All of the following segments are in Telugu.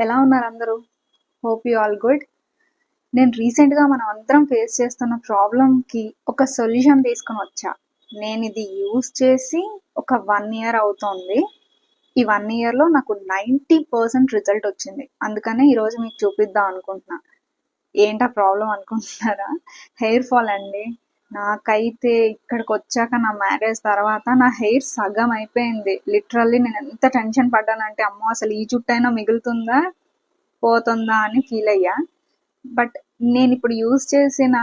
ఎలా ఉన్నారు అందరూ? Hope you all good. నేను రీసెంట్గా మనం అందరం ఫేస్ చేస్తున్న ప్రాబ్లంకి ఒక సొల్యూషన్ తీసుకొని వచ్చా. నేను ఇది యూజ్ చేసి ఒక 1 year అవుతోంది. ఈ 1 yearలో నాకు 90% రిజల్ట్ వచ్చింది. అందుకనే ఈరోజు మీకు చూపిద్దాం అనుకుంటున్నా. ఏంటా ప్రాబ్లం అనుకుంటున్నారా? హెయిర్ ఫాల్ అండి. నాకైతే ఇక్కడికి వచ్చాక నా మ్యారేజ్ తర్వాత నా హెయిర్ సగం అయిపోయింది. లిటరల్లీ నేను ఎంత టెన్షన్ పడ్డానంటే, అమ్మో అసలు ఈ జుట్టైనా మిగులుతుందా పోతుందా అని ఫీల్ అయ్యా. బట్ నేను ఇప్పుడు యూజ్ చేసిన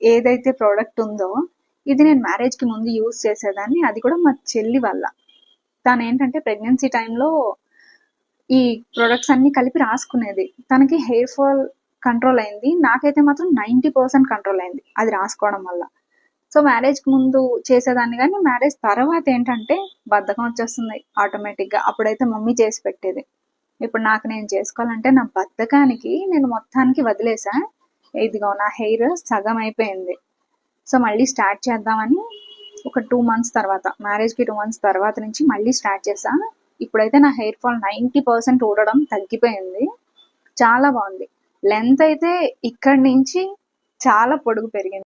ఏదైతే ప్రోడక్ట్ ఉందో ఇది నేను మ్యారేజ్కి ముందు యూజ్ చేసేదాన్ని. అది కూడా మా చెల్లి వల్ల. తను ఏంటంటే ప్రెగ్నెన్సీ టైంలో ఈ ప్రొడక్ట్స్ అన్ని కలిపి రాసుకునేది. తనకి హెయిర్ ఫాల్ కంట్రోల్ అయింది. నాకైతే మాత్రం 90% కంట్రోల్ అయింది అది రాసుకోవడం వల్ల. సో మ్యారేజ్కి ముందు చేసేదాన్ని, కానీ మ్యారేజ్ తర్వాత ఏంటంటే బద్ధకం వచ్చేస్తుంది ఆటోమేటిక్గా. అప్పుడైతే మమ్మీ చేసి పెట్టేది. ఇప్పుడు నాకు నేను చేసుకోవాలంటే నా బద్ధకానికి నేను మొత్తానికి వదిలేసా. ఇదిగో నా హెయిర్ సగం అయిపోయింది. సో మళ్ళీ స్టార్ట్ చేద్దామని ఒక 2 months తర్వాత, మ్యారేజ్కి 2 months తర్వాత నుంచి మళ్ళీ స్టార్ట్ చేసా. ఇప్పుడైతే నా హెయిర్ ఫాల్ 90% ఊడడం తగ్గిపోయింది. చాలా బాగుంది. లెంత్ అయితే ఇక్కడి నుంచి చాలా పొడుగు పెరిగింది.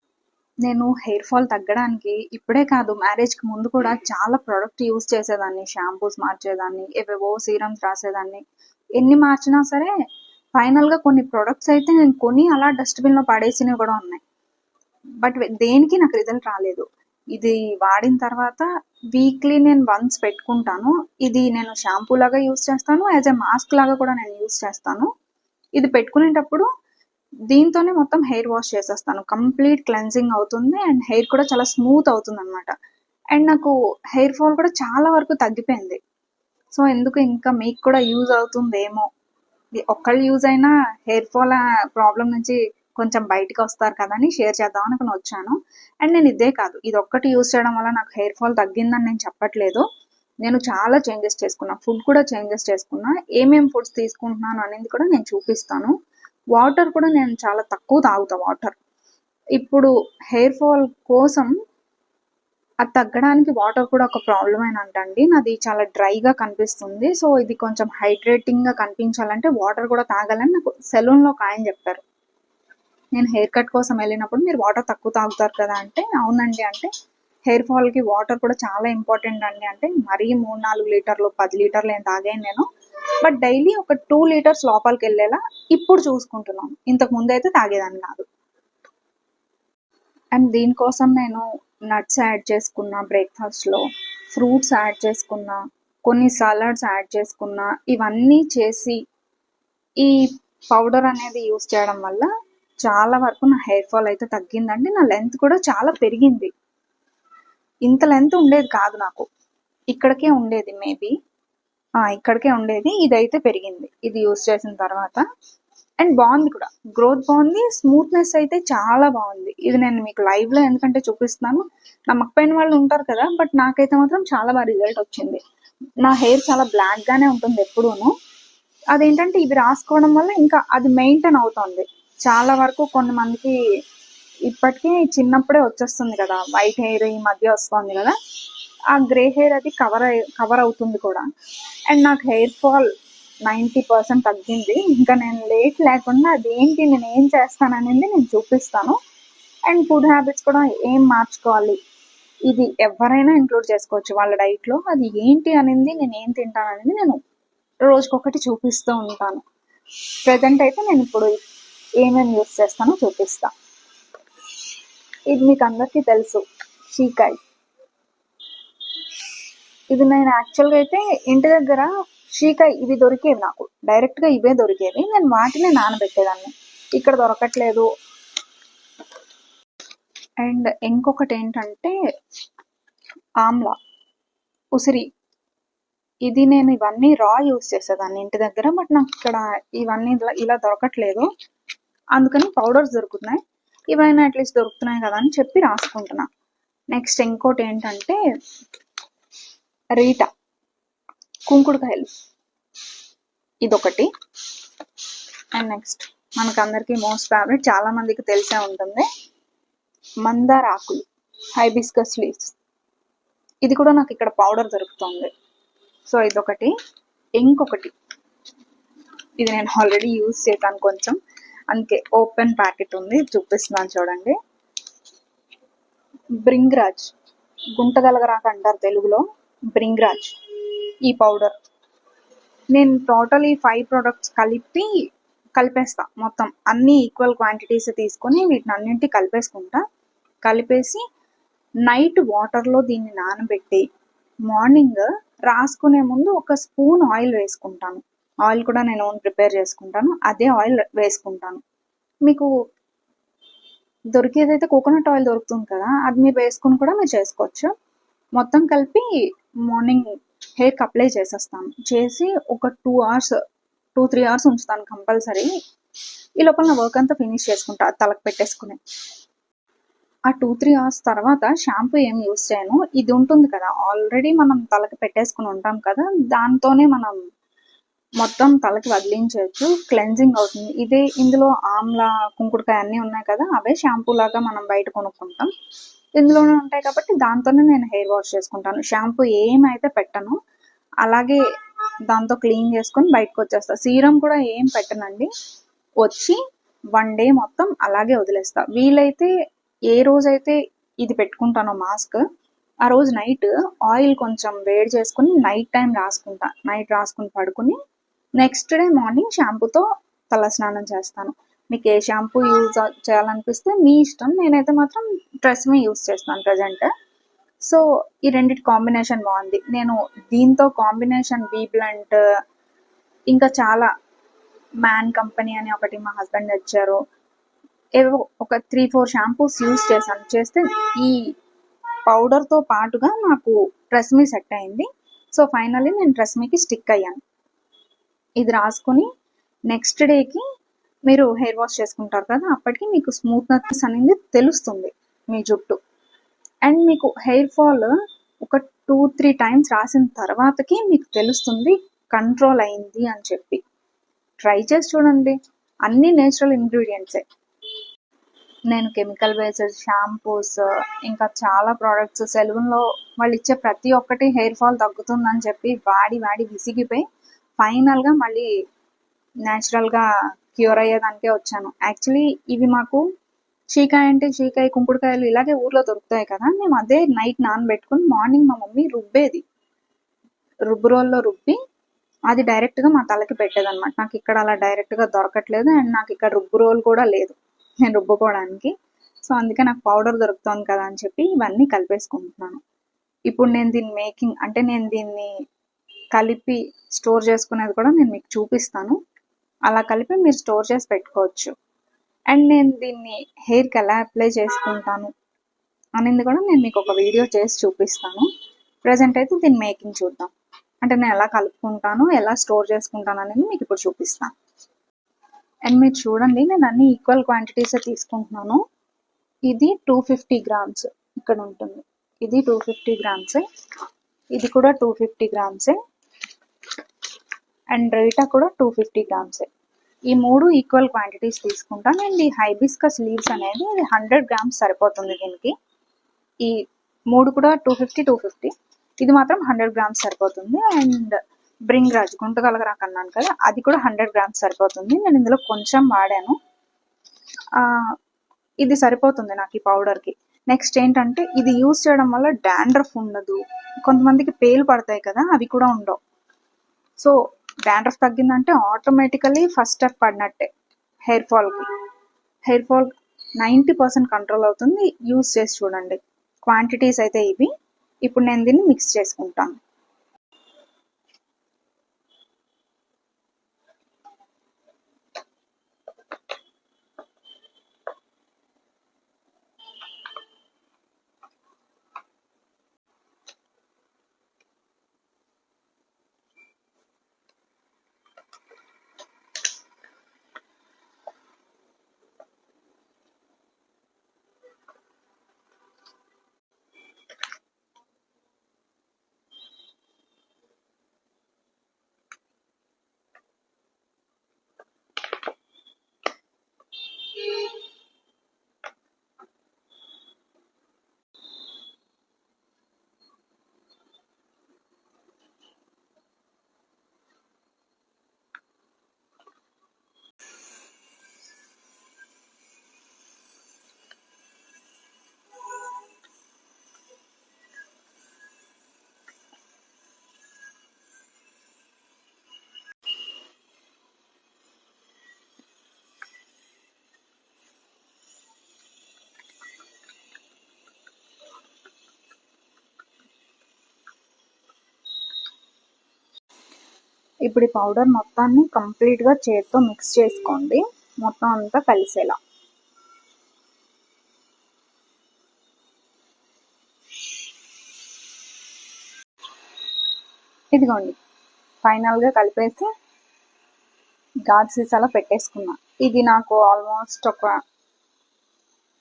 నేను హెయిర్ ఫాల్ తగ్గడానికి ఇప్పుడే కాదు, మ్యారేజ్కి ముందు కూడా చాలా ప్రోడక్ట్ యూజ్ చేసేదాన్ని. షాంపూస్ మార్చేదాన్ని, ఏవేవో సీరమ్స్ రాసేదాన్ని. ఎన్ని మార్చినా సరే ఫైనల్గా కొన్ని ప్రొడక్ట్స్ అయితే నేను కొని అలా డస్ట్బిన్లో పడేసినవి కూడా ఉన్నాయి. బట్ దేనికి నాకు రిజల్ట్ రాలేదు. ఇది వాడిన తర్వాత వీక్లీ నేను వన్స్ పెట్టుకుంటాను. ఇది నేను షాంపూ లాగా యూజ్ చేస్తాను, యాజ్ ఎ మాస్క్ లాగా కూడా నేను యూజ్ చేస్తాను. ఇది పెట్టుకునేటప్పుడు దీంతోనే మొత్తం హెయిర్ వాష్ చేసేస్తాను. కంప్లీట్ క్లెన్జింగ్ అవుతుంది అండ్ హెయిర్ కూడా చాలా స్మూత్ అవుతుంది అనమాట. అండ్ నాకు హెయిర్ ఫాల్ కూడా చాలా వరకు తగ్గిపోయింది. సో ఎందుకు, ఇంకా మీకు కూడా యూజ్ అవుతుందేమో, ఒక్కళ్ళు యూజ్ అయినా హెయిర్ ఫాల్ ప్రాబ్లం నుంచి కొంచెం బయటకు వస్తారు కదా అని షేర్ చేద్దామని నేను వచ్చాను. అండ్ నేను ఇదే కాదు, ఇది ఒక్కటి యూజ్ చేయడం వల్ల నాకు హెయిర్ ఫాల్ తగ్గిందని నేను చెప్పట్లేదు. నేను చాలా చేంజెస్ చేసుకున్నా. ఫుడ్ కూడా చేంజెస్ చేసుకున్నా. ఏమేమి ఫుడ్స్ తీసుకుంటున్నాను అనేది కూడా నేను చూపిస్తాను. వాటర్ కూడా నేను చాలా తక్కువ తాగుతా వాటర్. ఇప్పుడు హెయిర్ ఫాల్ కోసం అది తగ్గడానికి వాటర్ కూడా ఒక ప్రాబ్లం అండి. నాది చాలా డ్రైగా కనిపిస్తుంది. సో ఇది కొంచెం హైడ్రేటింగ్గా కనిపించాలంటే వాటర్ కూడా తాగాలని నాకు సెలూన్లో ఒక ఆయన చెప్పారు. నేను హెయిర్ కట్ కోసం వెళ్ళినప్పుడు మీరు వాటర్ తక్కువ తాగుతారు కదా అంటే, అవునండి. అంటే హెయిర్ ఫాల్కి వాటర్ కూడా చాలా ఇంపార్టెంట్ అండి అంటే, మరీ 3-4 లీటర్లు 10 లీటర్లు ఏం తాగాను నేను. బట్ డైలీ ఒక 2 లీటర్స్ లోపలికి వెళ్ళేలా ఇప్పుడు చూసుకుంటున్నాను. ఇంతకు ముందు అయితే తాగేదాన్ని కాదు. అండ్ దీనికోసం నేను నట్స్ యాడ్ చేసుకున్నా, బ్రేక్ఫాస్ట్లో ఫ్రూట్స్ యాడ్ చేసుకున్నా, కొన్ని సలాడ్స్ యాడ్ చేసుకున్నా. ఇవన్నీ చేసి ఈ పౌడర్ అనేది యూస్ చేయడం వల్ల చాలా వరకు నా హెయిర్ ఫాల్ అయితే తగ్గిందండి. నా లెంత్ కూడా చాలా పెరిగింది. ఇంత లెంత్ ఉండేది కాదు నాకు, ఇక్కడికే ఉండేది. మేబీ ఇక్కడికే ఉండేది. ఇదైతే పెరిగింది ఇది యూస్ చేసిన తర్వాత. అండ్ బాగుంది కూడా, గ్రోత్ బాగుంది, స్మూత్నెస్ అయితే చాలా బాగుంది. ఇది నేను మీకు లైవ్లో ఎందుకంటే చూపిస్తున్నాను. నమ్మకపోయిన వాళ్ళు ఉంటారు కదా, బట్ నాకైతే మాత్రం చాలా బాగా రిజల్ట్ వచ్చింది. నా హెయిర్ చాలా బ్లాక్గానే ఉంటుంది ఎప్పుడూను. అదేంటంటే ఇవి రాసుకోవడం వల్ల ఇంకా అది మెయింటైన్ అవుతుంది. చాలా వరకు కొంతమందికి ఇప్పటికే చిన్నప్పుడే వచ్చేస్తుంది కదా వైట్ హెయిర్, ఈ మధ్య వస్తుంది కదా, ఆ గ్రే హెయిర్ అది కవర్ అవుతుంది కూడా. అండ్ నాకు హెయిర్ ఫాల్ 90% తగ్గింది. ఇంకా నేను లేట్ లేకుండా అదేంటి, నేను ఏం చేస్తాననేది నేను చూపిస్తాను. అండ్ ఫుడ్ హ్యాబిట్స్ కూడా ఏం మార్చుకోవాలి, ఇది ఎవరైనా ఇంక్లూడ్ చేసుకోవచ్చు వాళ్ళ డైట్లో. అది ఏంటి అనేది, నేను ఏం తింటాను అనేది నేను రోజుకొకటి చూపిస్తూ ఉంటాను. ప్రజెంట్ అయితే నేను ఇప్పుడు ఏమేమి యూస్ చేస్తానో చూపిస్తా. ఇది మీకు అందరికీ తెలుసు, షీకాయ్. ఇది నేను యాక్చువల్గా అయితే ఇంటి దగ్గర షీకాయ్ ఇవి దొరికేవి, నాకు డైరెక్ట్గా ఇవే దొరికేవి. నేను వాటిని నానబెట్టేదాన్ని. ఇక్కడ దొరకట్లేదు. అండ్ ఇంకొకటి ఏంటంటే ఆమ్లా, ఉసిరి. ఇది నేను ఇవన్నీ రా యూస్ చేసేదాన్ని ఇంటి దగ్గర. బట్ నాకు ఇక్కడ ఇవన్నీ ఇలా దొరకట్లేదు, అందుకని పౌడర్స్ దొరుకుతున్నాయి. ఇవైనా అట్లీస్ట్ దొరుకుతున్నాయి కదా అని చెప్పి రాసుకుంటున్నా. నెక్స్ట్ ఇంకోటి ఏంటంటే రీటా, కుంకుడుకాయలు, ఇదొకటి. అండ్ నెక్స్ట్ మనకు అందరికీ మోస్ట్ ఫేవరెట్, చాలా మందికి తెలిసే ఉంటుంది, మందార ఆకులు, హైబిస్కస్ లీవ్స్. ఇది కూడా నాకు ఇక్కడ పౌడర్ దొరుకుతుంది. సో ఇదొకటి. ఇంకొకటి ఇది నేను ఆల్రెడీ యూజ్ చేశాను కొంచెం, అందుకే ఓపెన్ ప్యాకెట్ ఉంది, చూపిస్తున్నాను చూడండి. బ్రింగ్రాజ్, గుంటగలగరాక అంటారు తెలుగులో, బ్రింగ్రాజ్ ఈ పౌడర్. నేను టోటలీ 5 ప్రొడక్ట్స్ కలిపేస్తా. మొత్తం అన్ని ఈక్వల్ క్వాంటిటీస్ తీసుకొని వీటిని అన్నింటి కలిపేసుకుంటా. కలిపేసి నైట్ వాటర్లో దీన్ని నానబెట్టి మార్నింగ్ రాసుకునే ముందు ఒక స్పూన్ ఆయిల్ వేసుకుంటాను. ఆయిల్ కూడా నేను ఓన్ ప్రిపేర్ చేసుకుంటాను, అదే ఆయిల్ వేసుకుంటాను. మీకు దొరికేదైతే కోకోనట్ ఆయిల్ దొరుకుతుంది కదా, అది మీరు వేసుకుని కూడా మీరు చేసుకోవచ్చు. మొత్తం కలిపి మార్నింగ్ హెయిర్కి అప్లై చేసేస్తాను. చేసి ఒక 2-3 అవర్స్ ఉంచుతాను కంపల్సరీ. ఈ లోపల నా వర్క్ అంతా ఫినిష్ చేసుకుంటా తలకు పెట్టేసుకుని. ఆ 2-3 అవర్స్ తర్వాత షాంపూ ఏం యూస్ చేయను. ఇది ఉంటుంది కదా ఆల్రెడీ మనం తలకి పెట్టేసుకుని ఉంటాం కదా, దాంతోనే మనం మొత్తం తలకి వదిలించవచ్చు, క్లెన్జింగ్ అవుతుంది. ఇదే ఇందులో ఆమ్లా, కుంకుడుకాయ అన్నీ ఉన్నాయి కదా, అవే షాంపూ లాగా మనం బయట కొనుక్కుంటాం, ఇందులోనే ఉంటాయి కాబట్టి దాంతోనే నేను హెయిర్ వాష్ చేసుకుంటాను. షాంపూ ఏమైతే పెట్టను, అలాగే దాంతో క్లీన్ చేసుకొని బయటకు వచ్చేస్తా. సీరం కూడా ఏం పెట్టనండి, వచ్చి 1 డే మొత్తం అలాగే వదిలేస్తా. వీలైతే ఏ రోజైతే ఇది పెట్టుకుంటానో మాస్క్, ఆ రోజు నైట్ ఆయిల్ కొంచెం వేడి చేసుకుని నైట్ టైం రాసుకుంటా. నైట్ రాసుకుని పడుకుని నెక్స్ట్ డే మార్నింగ్ షాంపూతో తలస్నానం చేస్తాను. మీకు ఏ షాంపూ యూజ్ చేయాలనిపిస్తే మీ ఇష్టం. నేనైతే మాత్రం ట్రెస్మీ యూజ్ చేస్తాను ప్రజెంట్. సో ఈ రెండిటి కాంబినేషన్ బాగుంది. నేను దీంతో కాంబినేషన్ బీ బ్లంట్, ఇంకా చాలా మ్యాన్ కంపెనీ అని ఒకటి మా హస్బెండ్ తెచ్చారు, ఏవో ఒక 3-4 షాంపూస్ యూజ్ చేశాను. చేస్తే ఈ పౌడర్తో పాటుగా నాకు ట్రెస్మీ సెట్ అయింది. సో ఫైనల్లీ నేను ట్రెస్మీకి స్టిక్ అయ్యాను. ఇది రాసుకొని నెక్స్ట్ డేకి మీరు హెయిర్ వాష్ చేసుకుంటారు కదా, అప్పటికి మీకు స్మూత్నెస్ అనేది తెలుస్తుంది మీ జుట్టు. అండ్ మీకు హెయిర్ ఫాల్ ఒక 2-3 టైమ్స్ రాసిన తర్వాతకి మీకు తెలుస్తుంది కంట్రోల్ అయింది అని చెప్పి. ట్రై చేసి చూడండి, అన్ని నేచురల్ ఇంగ్రీడియంట్సే. నేను కెమికల్ బేస్డ్ షాంపూస్, ఇంకా చాలా ప్రోడక్ట్స్, సెలూన్లో వాళ్ళు ఇచ్చే ప్రతి ఒక్కటి హెయిర్ ఫాల్ తగ్గుతుందని చెప్పి వాడి విసిగిపోయి ఫైనల్గా మళ్ళీ న్యాచురల్గా క్యూర్ అయ్యేదానికే వచ్చాను. యాక్చువల్లీ ఇవి మాకు చీకాయ, కుంకుడుకాయలు ఇలాగే ఊర్లో దొరుకుతాయి కదా, మేము అదే నైట్ నానబెట్టుకుని మార్నింగ్ మా మమ్మీ రుబ్బేది, రుబ్బు రోల్లో రుబ్బి అది డైరెక్ట్గా మా తలకి పెట్టేదన్నమాట. నాకు ఇక్కడ అలా డైరెక్ట్గా దొరకట్లేదు, అండ్ నాకు ఇక్కడ రుబ్బు రోల్ కూడా లేదు నేను రుబ్బుకోవడానికి. సో అందుకే నాకు పౌడర్ దొరుకుతుంది కదా అని చెప్పి ఇవన్నీ కలిపేసుకుంటున్నాను. ఇప్పుడు నేను దీన్ని నేను దీన్ని కలిపి స్టోర్ చేసుకునేది కూడా నేను మీకు చూపిస్తాను. అలా కలిపి మీరు స్టోర్ చేసి పెట్టుకోవచ్చు. అండ్ నేను దీన్ని హెయిర్కి ఎలా అప్లై చేసుకుంటాను అనేది కూడా నేను మీకు ఒక వీడియో చేసి చూపిస్తాను. ప్రజెంట్ అయితే దీన్ని మేకింగ్ చూద్దాం. అంటే నేను ఎలా కలుపుకుంటాను, ఎలా స్టోర్ చేసుకుంటాను అనేది మీకు ఇప్పుడు చూపిస్తాను. అండ్ మీరు చూడండి, నేను అన్ని ఈక్వల్ క్వాంటిటీస్ తీసుకుంటున్నాను. ఇది 250 గ్రామ్స్ ఇక్కడ ఉంటుంది, ఇది 250 గ్రామ్సే, ఇది కూడా 250 గ్రామ్సే, అండ్ రైటా కూడా 250 గ్రామ్సే. ఈ 3 ఈక్వల్ క్వాంటిటీస్ తీసుకుంటాను. అండ్ ఈ హైబిస్కస్ లీవ్స్ అనేది 100 గ్రామ్స్ సరిపోతుంది దీనికి. ఈ 3 కూడా 250, ఇది మాత్రం 100 గ్రామ్స్ సరిపోతుంది. అండ్ బ్రింగ్రాజ్, గుంటగలగరాకు అన్నాను కదా, అది కూడా 100 గ్రామ్స్ సరిపోతుంది. నేను ఇందులో కొంచెం వాడాను, ఇది సరిపోతుంది నాకు ఈ పౌడర్కి. నెక్స్ట్ ఏంటంటే ఇది యూజ్ చేయడం వల్ల డాండ్రఫ్ ఉండదు, కొంతమందికి పేలు పడతాయి కదా, అవి కూడా ఉండవు. సో డాండ్రఫ్ తగ్గిందంటే ఆటోమేటికలీ ఫస్ట్ స్టెప్ పడినట్టే హెయిర్ ఫాల్కి. హెయిర్ ఫాల్ 90% కంట్రోల్ అవుతుంది. యూజ్ చేసి చూడండి. క్వాంటిటీస్ అయితే ఇవి. ఇప్పుడు నేను దీన్ని మిక్స్ చేసుకుంటాను. ఇప్పుడు ఈ పౌడర్ మొత్తాన్ని కంప్లీట్గా చేత్తో మిక్స్ చేసుకోండి, మొత్తం అంతా కలిసేలా. ఇదిగోండి, ఫైనల్గా కలిపేసి గాజు సీసాలో పెట్టేసుకున్నా. ఇది నాకు ఆల్మోస్ట్ ఒక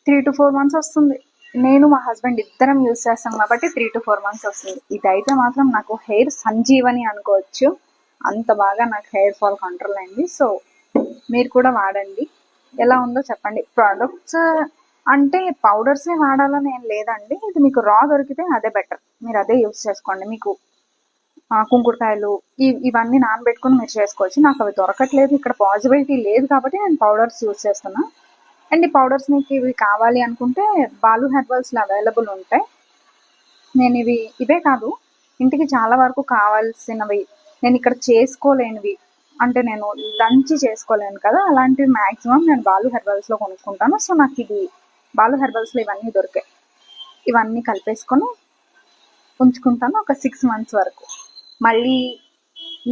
3 to 4 months వస్తుంది. నేను మా హస్బెండ్ ఇద్దరం యూజ్ చేస్తాం కాబట్టి 3 to 4 months వస్తుంది. ఇదైతే మాత్రం నాకు హెయిర్ సంజీవని అనుకోవచ్చు, అంత బాగా నాకు హెయిర్ ఫాల్ కంట్రోల్ అయింది. సో మీరు కూడా వాడండి, ఎలా ఉందో చెప్పండి. ప్రోడక్ట్స్ అంటే పౌడర్సే వాడాలని ఏం లేదండి, ఇది మీకు రా దొరికితే అదే బెటర్, మీరు అదే యూజ్ చేసుకోండి. మీకు కుంకుడుకాయలు ఇవన్నీ నానబెట్టుకుని మీరు చేసుకోవచ్చు. నాకు అవి దొరకట్లేదు, ఇక్కడ పాసిబిలిటీ లేదు కాబట్టి నేను పౌడర్స్ యూజ్ చేస్తున్నా. అండ్ ఈ పౌడర్స్ మీకు ఇవి కావాలి అనుకుంటే బాలు హెర్బల్స్లో అవైలబుల్ ఉంటాయి. నేను ఇవే కాదు, ఇంటికి చాలా వరకు కావాల్సినవి నేను ఇక్కడ చేసుకోలేనివి, అంటే నేను దంచి చేసుకోలేను కదా, అలాంటివి మ్యాక్సిమం నేను బాలు హెర్బల్స్లో కొనుక్కుంటాను. సో నాకు ఇది బాలు హెర్బల్స్లో ఇవన్నీ దొరికాయి. ఇవన్నీ కలిపేసుకొని ఉంచుకుంటాను ఒక 6 months వరకు. మళ్ళీ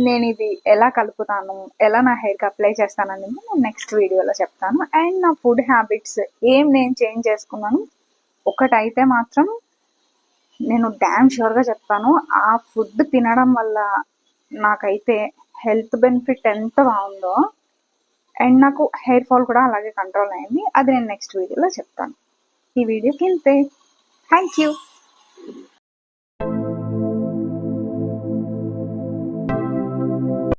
నేను ఇది ఎలా కలుపుతాను, ఎలా నా హెయిర్కి అప్లై చేస్తానని నేను నెక్స్ట్ వీడియోలో చెప్తాను. అండ్ నా ఫుడ్ హ్యాబిట్స్ నేను చేంజ్ చేసుకున్నాను, ఒకటైతే మాత్రం నేను డ్యామ్ షూర్గా చెప్తాను, ఆ ఫుడ్ తినడం వల్ల నాకైతే హెల్త్ బెనిఫిట్ ఎంత బాగుందో, అండ్ నాకు హెయిర్ ఫాల్ కూడా అలాగే కంట్రోల్ అయింది. అది నేను నెక్స్ట్ వీడియోలో చెప్తాను. ఈ వీడియోకి ఇంతే. Thank you.